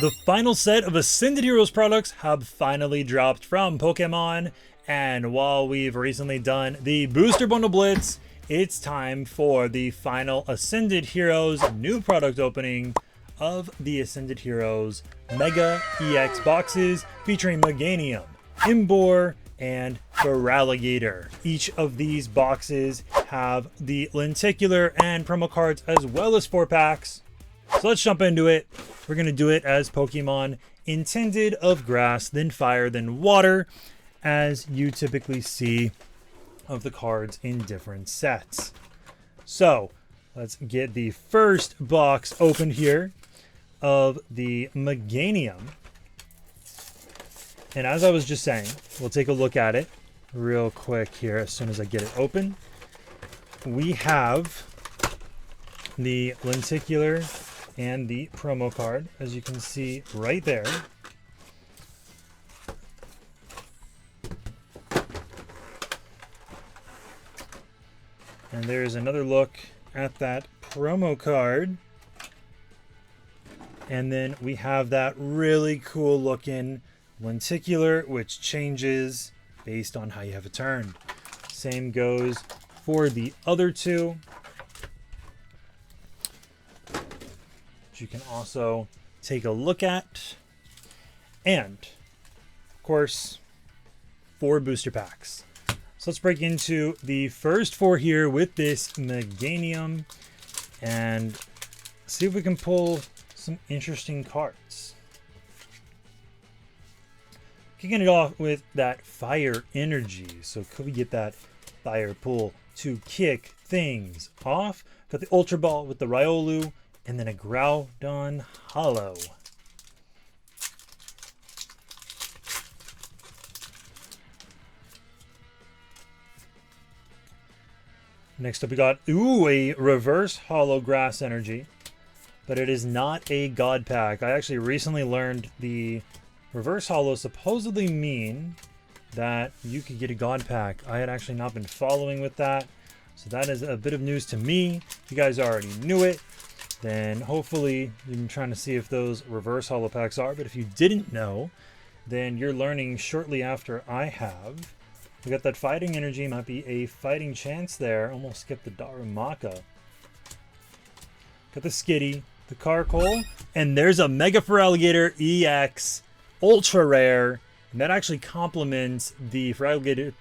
The final set of Ascended Heroes products have finally dropped from Pokemon, and while we've recently done the Booster Bundle Blitz, it's time for the final Ascended Heroes new product opening of the Ascended Heroes Mega EX boxes featuring Meganium, Emboar, and Feraligatr. Each of these boxes have the lenticular and promo cards as well as 4-packs. So let's jump into it. We're going to do it as Pokemon intended, of grass, then fire, then water, as you typically see of the cards in different sets. So let's get the first box opened here of the Meganium. And as I was just saying, we'll take a look at it real quick here as soon as I get it open. We have the lenticular and the promo card, as you can see right there. And there's another look at that promo card. And then we have that really cool looking lenticular, which changes based on how you have it turned. Same goes for the other two. You can also take a look at, and of course 4 booster packs. So let's break into the first 4 here with this Meganium and see if we can pull some interesting cards. Kicking it off with that fire energy. So could we get that fire pull to kick things off? Got the Ultra Ball with the Riolu, and then a Groudon Hollow. Next up we got, a reverse hollow grass energy, but it is not a god pack. I actually recently learned the reverse hollow supposedly mean that you could get a god pack. I had actually not been following with that, so that is a bit of news to me. If you guys already knew it, then hopefully you've been trying to see if those reverse holo packs are. But if you didn't know, then you're learning shortly after I have. We got that fighting energy, might be a fighting chance there. Almost skipped the Darumaka. Got the Skitty, the Carkol, and there's a Mega Feraligatr EX Ultra Rare. And that actually complements the Feraligatr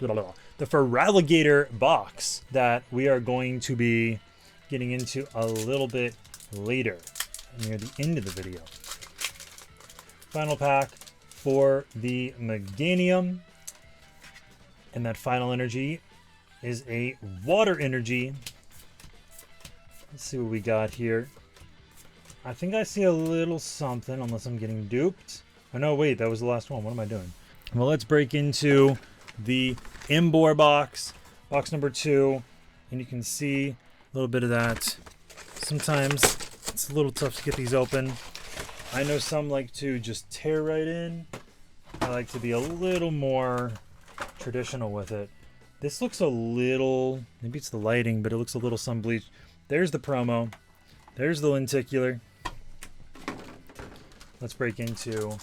box that we are going to be getting into a little bit later near the end of the video. Final pack for the Meganium, and that final energy is a water energy. Let's see what we got here. I think I see a little something, unless I'm getting duped. Oh no, wait, that was the last one. What am I doing? Well, let's break into the Emboar box number 2, and you can see a little bit of that. Sometimes it's a little tough to get these open. I know some like to just tear right in. I like to be a little more traditional with it. This looks a little, maybe it's the lighting, but it looks a little sun bleached. There's the promo. There's the lenticular. Let's break into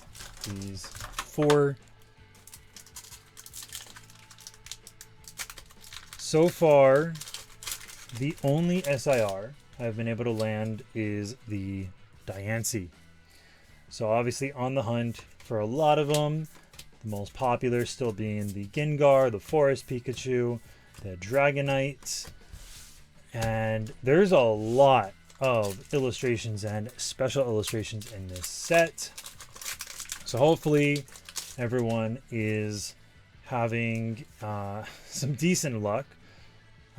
these 4. So far, the only SIR I've been able to land is the Diancie. So obviously on the hunt for a lot of them. The most popular still being the Gengar, the Forest Pikachu, the Dragonite. And there's a lot of illustrations and special illustrations in this set. So hopefully everyone is having some decent luck.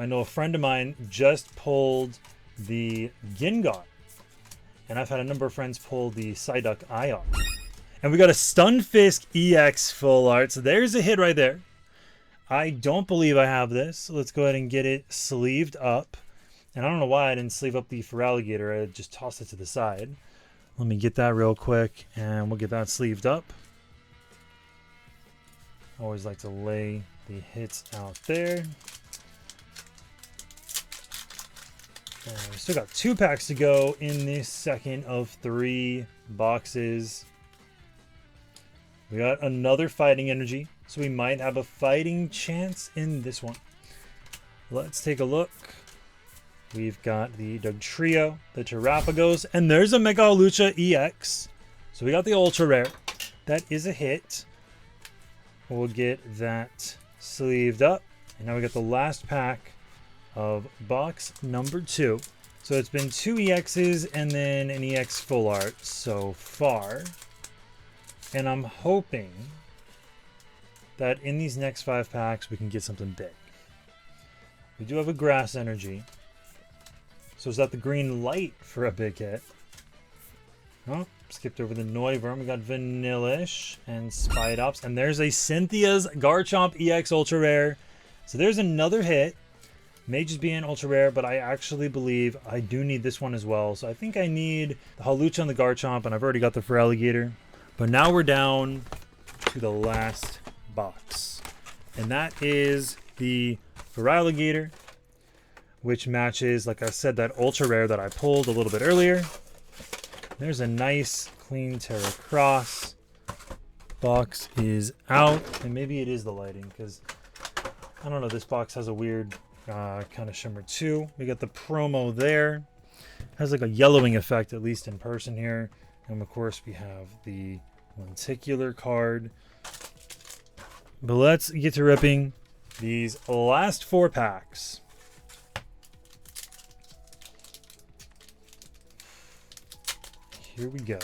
I know a friend of mine just pulled the Gengar, and I've had a number of friends pull the Psyduck IR. And we got a Stunfisk EX full art, so there's a hit right there. I don't believe I have this, so let's go ahead and get it sleeved up. And I don't know why I didn't sleeve up the Feraligatr, I just tossed it to the side. Let me get that real quick, and we'll get that sleeved up. I always like to lay the hits out there. We still got 2 packs to go in this second of 3 boxes. We got another fighting energy, so we might have a fighting chance in this one. Let's take a look. We've got the Dugtrio, the Terrapagos, and there's a Mega Lucha EX. So we got the Ultra Rare. That is a hit. We'll get that sleeved up. And now we got the last pack of box number 2. So it's been 2 EXs and then an EX full art so far. And I'm hoping that in these next 5 packs we can get something big. We do have a grass energy. So is that the green light for a big hit? Oh, skipped over the Noivern. We got Vanillish and Spidops. And there's a Cynthia's Garchomp EX Ultra Rare. So there's another hit. May just be an Ultra Rare, but I actually believe I do need this one as well. So I think I need the Hawlucha and the Garchomp, and I've already got the Feraligatr. But now we're down to the last box. And that is the Feraligatr, which matches, like I said, that Ultra Rare that I pulled a little bit earlier. There's a nice clean Terra Cross. Box is out, and maybe it is the lighting, because I don't know, this box has a weird kind of shimmer too. We got the promo there. Has like a yellowing effect, at least in person here. And of course we have the lenticular card. But let's get to ripping these last 4 packs. Here we go.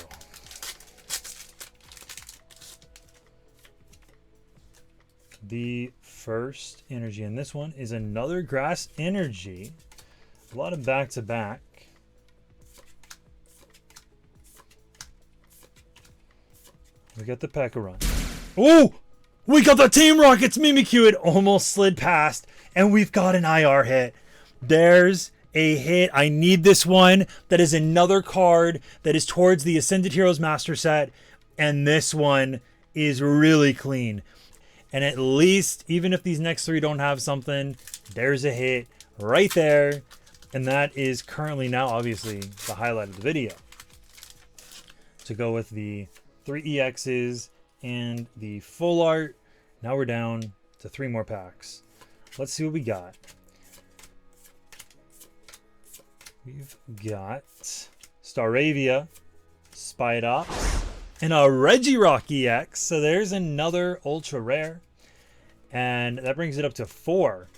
The first energy in this one is another grass energy. A lot of back-to-back. We got the Pekka-Run. Oh! We got the Team Rocket's Mimikyu. It almost slid past, and we've got an IR hit. There's a hit. I need this one. That is another card that is towards the Ascended Heroes Master Set, and this one is really clean. And at least, even if these next 3 don't have something, there's a hit right there. And that is currently now, obviously, the highlight of the video. To go with the 3 EXs and the full art. Now we're down to 3 more packs. Let's see what we got. We've got Staravia, Spidops, and a Regirock EX. So there's another Ultra Rare. And that brings it up to 4.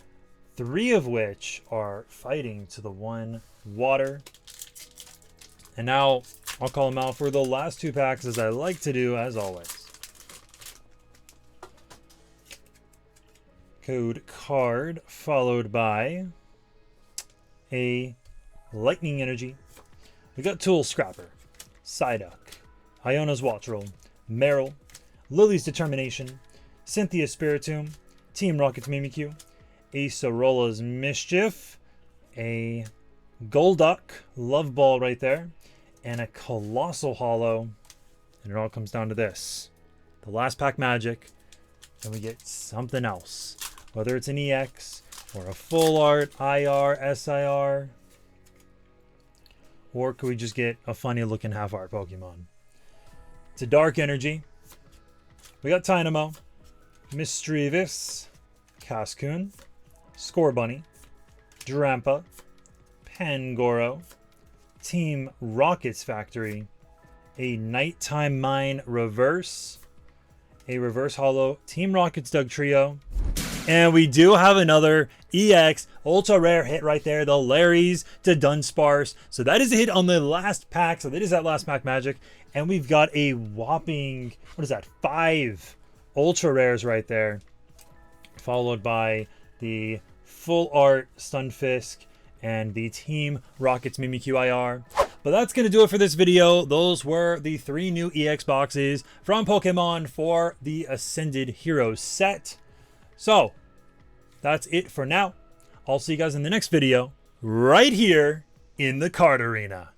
3 of which are fighting to the 1 water. And now I'll call them out for the last 2 packs, as I like to do, as always. Code card followed by a Lightning Energy. We got Tool Scrapper, Psyduck, Iona's Watchroll, Meryl, Lily's Determination, Cynthia's Spiritomb, Team Rocket's Mimikyu, Acerola's Mischief, a Golduck, Love Ball right there, and a Colossal Hollow. And it all comes down to this. The last pack magic, and we get something else. Whether it's an EX, or a full art, IR, SIR, or could we just get a funny looking half art Pokemon? It's a Dark Energy. We got Tynamo, Misdreavus, Cascoon, Scorbunny, Drampa, Pangoro, Team Rocket's Factory, a Nighttime Mine Reverse, a Reverse Hollow, Team Rocket's Dugtrio, and we do have another EX Ultra Rare hit right there, the Larry's to Dunsparce. So that is a hit on the last pack. So that is that last pack magic. And we've got a whopping, what is that, 5 Ultra Rares right there. Followed by the full art Stunfisk and the Team Rocket's Mimikyu IR. But that's going to do it for this video. Those were the 3 new EX boxes from Pokemon for the Ascended Heroes set. So that's it for now. I'll see you guys in the next video right here in the card arena.